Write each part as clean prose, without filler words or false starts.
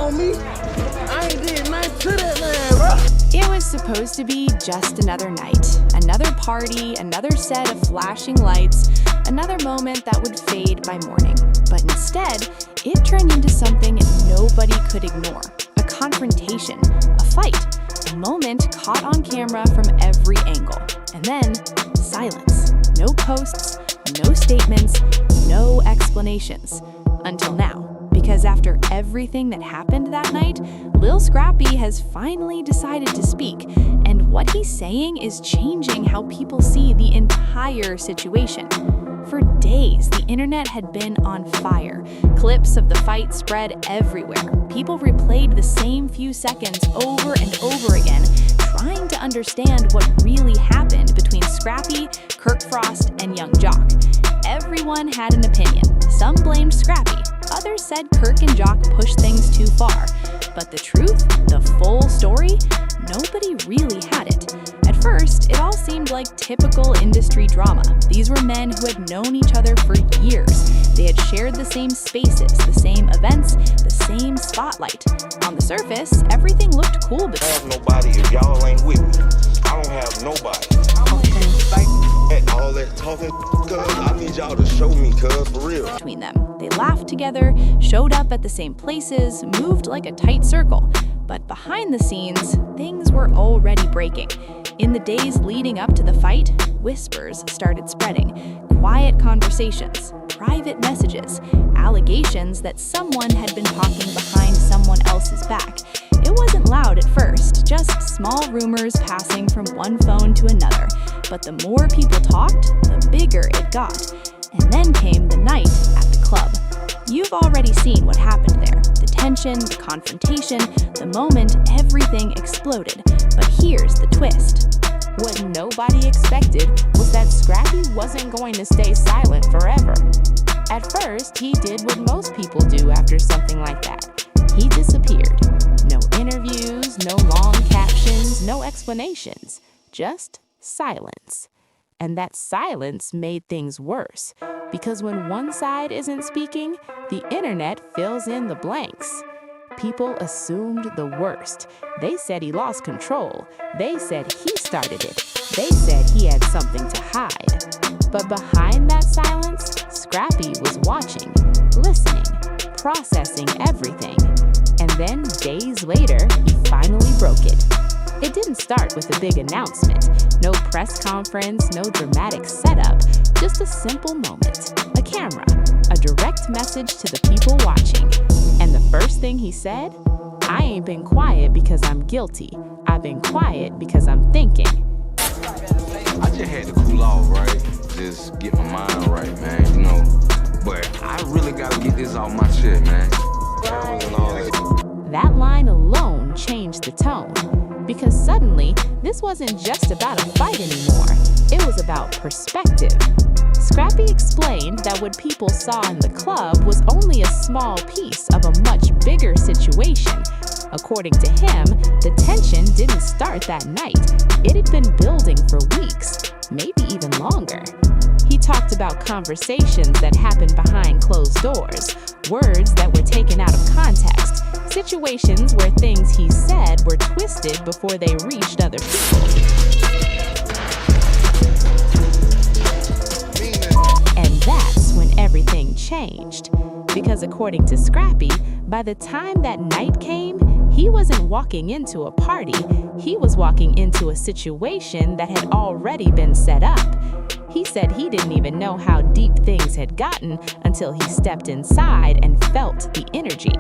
on me. I ain't did nothing to that man, bro. It was supposed to be just another night, another party, another set of flashing lights, another moment that would fade by morning. But instead, it turned into something nobody could ignore. A confrontation, a fight, a moment caught on camera from every angle. And then, silence. No posts, no statements, no explanations. Until now. Because after everything that happened that night, Lil Scrappy has finally decided to speak, and what he's saying is changing how people see the entire situation. For days, the internet had been on fire. Clips of the fight spread everywhere. People replayed the same few seconds over and over again, trying to understand what really happened between Scrappy, Kirk Frost, and Young Jock. Everyone had an opinion. Some blamed Scrappy. Others said Kirk and Jock pushed things too far. But the truth, the full story, nobody really had it. At first, it all seemed like typical industry drama. These were men who had known each other for years. They had shared the same spaces, the same events, the same spotlight. On the surface, everything looked cool, but I have nobody if y'all ain't with me. I don't have nobody. All that talking, cuz I need y'all to show me, cuz, for real. Between them, they laughed together, showed up at the same places, moved like a tight circle. But behind the scenes, things were already breaking. In the days leading up to the fight, whispers started spreading. Quiet conversations, private messages, allegations that someone had been talking behind someone else's back. It wasn't loud at first, just small rumors passing from one phone to another. But the more people talked, the bigger it got. And then came the night at the club. You've already seen what happened there. The tension, the confrontation, the moment everything exploded. But here's the twist. What nobody expected was that Scrappy wasn't going to stay silent forever. At first, he did what most people do after something like that. He disappeared. No interviews, no long captions, no explanations. Just silence. And that silence made things worse, because when one side isn't speaking, the internet fills in the blanks. People assumed the worst. They said he lost control. They said he started it. They said he had something to hide. But behind that silence, Scrappy was watching, listening, processing everything. And then, days later, he finally broke it. It didn't start with a big announcement. No press conference, no dramatic setup. Just a simple moment. A camera. A direct message to the people watching. And the first thing he said? I ain't been quiet because I'm guilty. I've been quiet because I'm thinking. I just had to cool off, right? Just get my mind right, man, you know. But I really gotta get this off my chest, man. That line alone changed the tone. Because suddenly, this wasn't just about a fight anymore. It was about perspective. Scrappy explained that what people saw in the club was only a small piece of a much bigger situation. According to him, the tension didn't start that night. It had been building for weeks, maybe even longer. He talked about conversations that happened behind closed doors, words that were taken out of context, situations where things he said were twisted before they reached other people. And that's when everything changed. Because according to Scrappy, by the time that night came, he wasn't walking into a party. He was walking into a situation that had already been set up. He said he didn't even know how deep things had gotten until he stepped inside and felt the energy.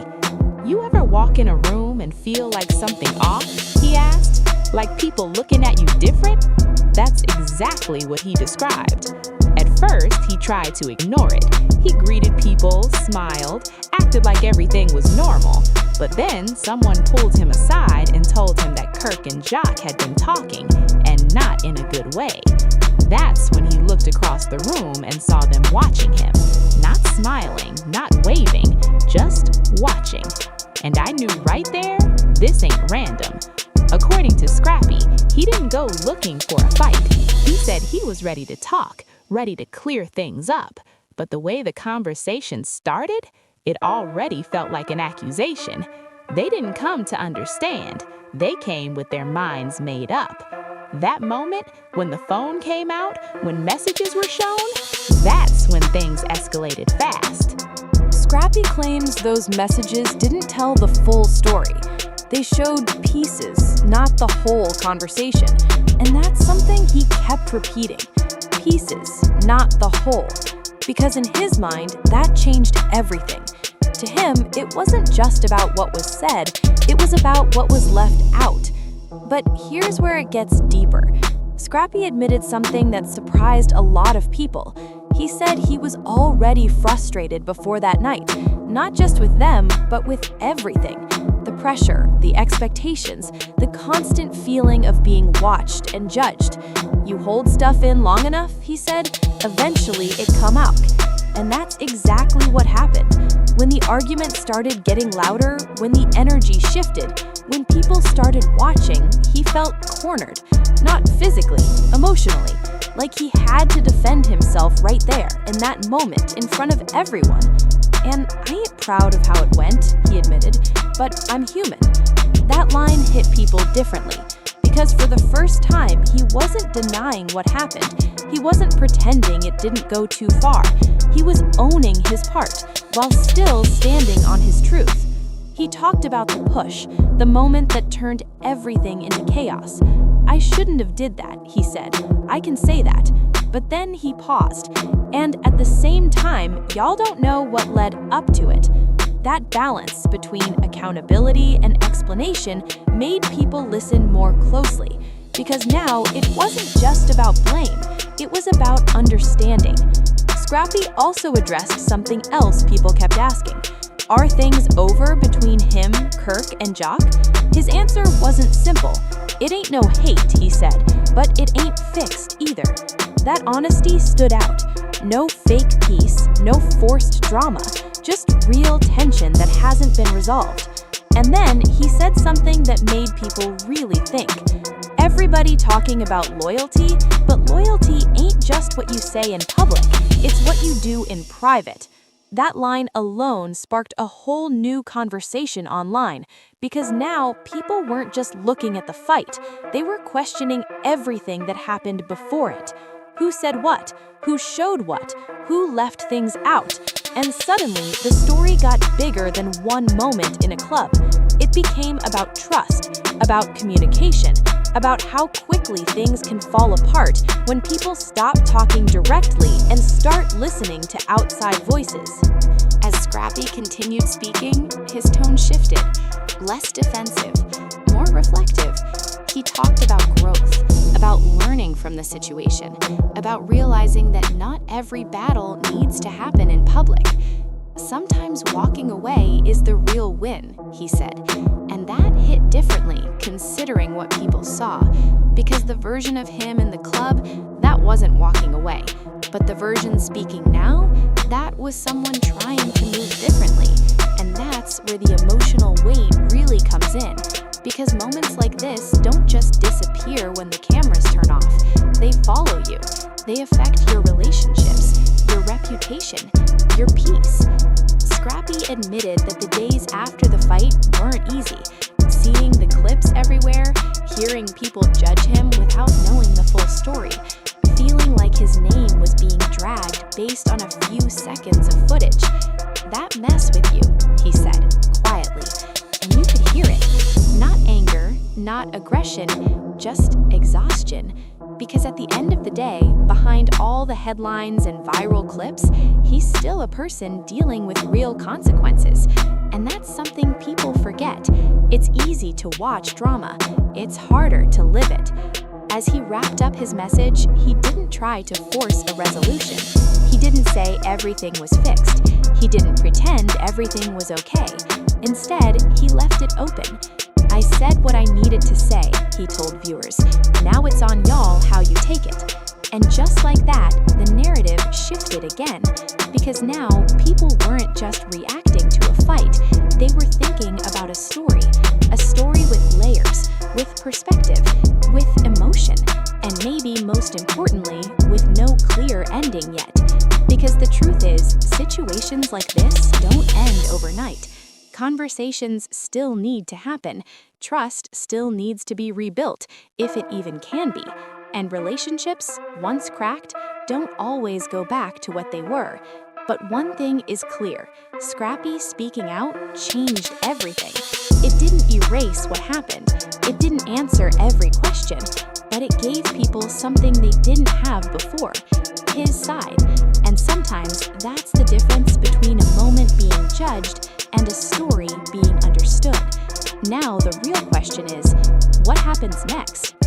You ever walk in a room and feel like something off? He asked. Like people looking at you different? That's exactly what he described. At first, he tried to ignore it. He greeted people, smiled, acted like everything was normal. But then someone pulled him aside and told him that Kirk and Jock had been talking, and not in a good way. That's when he looked across the room and saw them watching him. Not smiling, not waving, just watching. And I knew right there, this ain't random. According to Scrappy, he didn't go looking for a fight. He said he was ready to talk, ready to clear things up. But the way the conversation started, it already felt like an accusation. They didn't come to understand. They came with their minds made up. That moment, when the phone came out, when messages were shown, that's when things escalated fast. Scrappy claims those messages didn't tell the full story. They showed pieces, not the whole conversation. And that's something he kept repeating. Pieces, not the whole. Because in his mind, that changed everything. To him, it wasn't just about what was said, it was about what was left out. But here's where it gets deeper. Scrappy admitted something that surprised a lot of people. He said he was already frustrated before that night, not just with them, but with everything. The pressure, the expectations, the constant feeling of being watched and judged. You hold stuff in long enough, he said, eventually it come out. And that's exactly what happened. When the argument started getting louder, when the energy shifted, when people started watching, he felt cornered. Not physically, emotionally. Like he had to defend himself right there, in that moment, in front of everyone. And I ain't proud of how it went, he admitted, but I'm human. That line hit people differently. Because for the first time, he wasn't denying what happened. He wasn't pretending it didn't go too far. He was owning his part, while still standing on his truth. He talked about the push, the moment that turned everything into chaos. I shouldn't have did that, he said. I can say that. But then he paused. And at the same time, y'all don't know what led up to it. That balance between accountability and explanation made people listen more closely. Because now it wasn't just about blame, it was about understanding. Scrappy also addressed something else people kept asking. Are things over between him, Kirk, and Jock? His answer wasn't simple. It ain't no hate, he said, but it ain't fixed either. That honesty stood out. No fake peace, no forced drama, just real tension that hasn't been resolved. And then he said something that made people really think. Everybody talking about loyalty, but loyalty ain't just what you say in public, it's what you do in private. That line alone sparked a whole new conversation online, because now people weren't just looking at the fight, they were questioning everything that happened before it. Who said what? Who showed what? Who left things out? And suddenly, the story got bigger than one moment in a club. It became about trust, about communication, about how quickly things can fall apart when people stop talking directly and start listening to outside voices. As Scrappy continued speaking, his tone shifted, less defensive, more reflective. He talked about growth, about learning from the situation, about realizing that not every battle needs to happen in public. Sometimes walking away is the real win, he said, and that hit differently considering what people saw, because the version of him in the club, that wasn't walking away, but the version speaking now, that was someone trying to move differently, and that's where the emotional weight really comes in, because moments like this don't just disappear when the cameras turn off, they follow you, they affect your relationships, your reputation, your peace. Scrappy admitted that the days after the fight weren't easy. Seeing the clips everywhere, hearing people judge him without knowing the full story, feeling like his name was being dragged based on a few seconds of footage. That mess with you, he said, quietly, and you could hear it. Not anger, not aggression, just exhaustion. Because at the end of the day, behind all the headlines and viral clips, he's still a person dealing with real consequences. And that's something people forget. It's easy to watch drama. It's harder to live it. As he wrapped up his message, he didn't try to force a resolution. He didn't say everything was fixed. He didn't pretend everything was okay. Instead, he left it open. I said what I needed to say, he told viewers. Now it's on y'all how you take it. And just like that, the narrative shifted again. Because now, people weren't just reacting to a fight. They were thinking about a story with layers, with perspective, with emotion, and maybe most importantly, with no clear ending yet. Because the truth is, situations like this don't end overnight. Conversations still need to happen. Trust still needs to be rebuilt, if it even can be. And relationships, once cracked, don't always go back to what they were. But one thing is clear, Scrappy speaking out changed everything. It didn't erase what happened. It didn't answer every question, but it gave people something they didn't have before, his side. And sometimes that's the difference between a moment being judged and a story being understood. Now the real question is, what happens next?